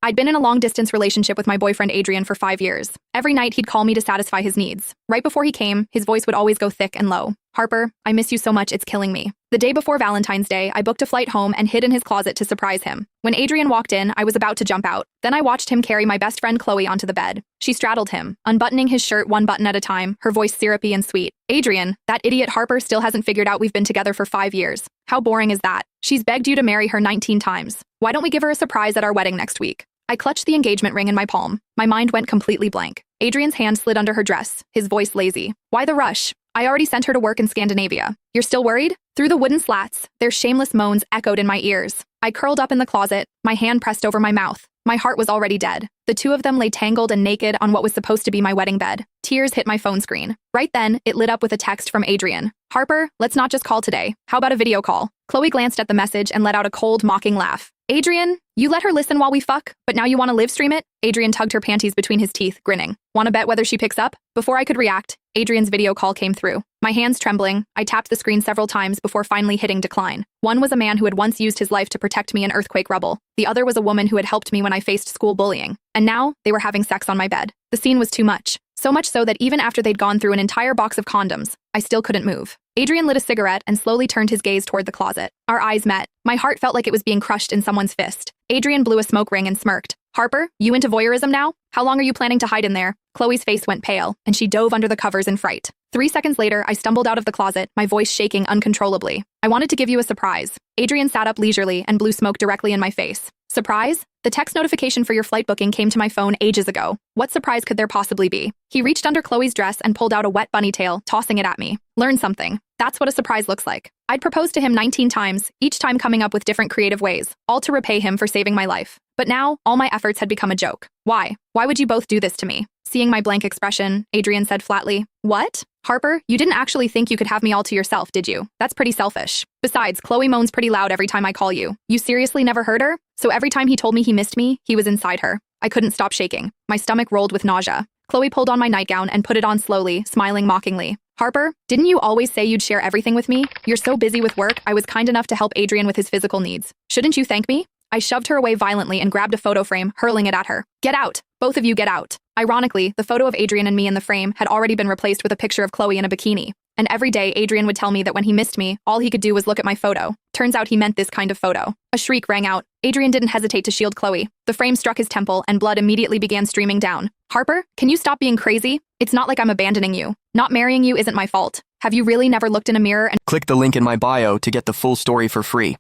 I'd been in a long-distance relationship with my boyfriend Adrian for 5 years. Every night he'd call me to satisfy his needs. Right before he came, his voice would always go thick and low. Harper, I miss you so much, it's killing me. The day before Valentine's Day, I booked a flight home and hid in his closet to surprise him. When Adrian walked in, I was about to jump out. Then I watched him carry my best friend Chloe onto the bed. She straddled him, unbuttoning his shirt one button at a time, her voice syrupy and sweet. Adrian, that idiot Harper still hasn't figured out we've been together for 5 years. How boring is that? She's begged you to marry her 19 times. Why don't we give her a surprise at our wedding next week? I clutched the engagement ring in my palm. My mind went completely blank. Adrian's hand slid under her dress, his voice lazy. Why the rush? I already sent her to work in Scandinavia. You're still worried? Through the wooden slats, their shameless moans echoed in my ears. I curled up in the closet, my hand pressed over my mouth. My heart was already dead. The two of them lay tangled and naked on what was supposed to be my wedding bed. Tears hit my phone screen. Right then, it lit up with a text from Adrian. Harper, let's not just call today. How about a video call? Chloe glanced at the message and let out a cold, mocking laugh. Adrian, you let her listen while we fuck, but now you want to live stream it? Adrian tugged her panties between his teeth, grinning. Want to bet whether she picks up? Before I could react, Adrian's video call came through. My hands trembling, I tapped the screen several times before finally hitting decline. One was a man who had once used his life to protect me in earthquake rubble. The other was a woman who had helped me when I faced school bullying. And now, they were having sex on my bed. The scene was too much. So much so that even after they'd gone through an entire box of condoms, I still couldn't move. Adrian lit a cigarette and slowly turned his gaze toward the closet. Our eyes met. My heart felt like it was being crushed in someone's fist. Adrian blew a smoke ring and smirked. Harper, you into voyeurism now? How long are you planning to hide in there? Chloe's face went pale, and she dove under the covers in fright. 3 seconds later, I stumbled out of the closet, my voice shaking uncontrollably. I wanted to give you a surprise. Adrian sat up leisurely and blew smoke directly in my face. Surprise? The text notification for your flight booking came to my phone ages ago. What surprise could there possibly be? He reached under Chloe's dress and pulled out a wet bunny tail, tossing it at me. Learn something. That's what a surprise looks like. I'd proposed to him 19 times, each time coming up with different creative ways, all to repay him for saving my life. But now, all my efforts had become a joke. Why? Why would you both do this to me? Seeing my blank expression, Adrian said flatly, What? Harper, you didn't actually think you could have me all to yourself, did you? That's pretty selfish. Besides, Chloe moans pretty loud every time I call you. You seriously never heard her? So every time he told me he missed me, he was inside her. I couldn't stop shaking. My stomach rolled with nausea. Chloe pulled on my nightgown and put it on slowly, smiling mockingly. Harper, didn't you always say you'd share everything with me? You're so busy with work, I was kind enough to help Adrian with his physical needs. Shouldn't you thank me? I shoved her away violently and grabbed a photo frame, hurling it at her. Get out! Both of you get out! Ironically, the photo of Adrian and me in the frame had already been replaced with a picture of Chloe in a bikini. And every day, Adrian would tell me that when he missed me, all he could do was look at my photo. Turns out he meant this kind of photo. A shriek rang out. Adrian didn't hesitate to shield Chloe. The frame struck his temple, and blood immediately began streaming down. Harper, can you stop being crazy? It's not like I'm abandoning you. Not marrying you isn't my fault. Have you really never looked in a mirror and— Click the link in my bio to get the full story for free.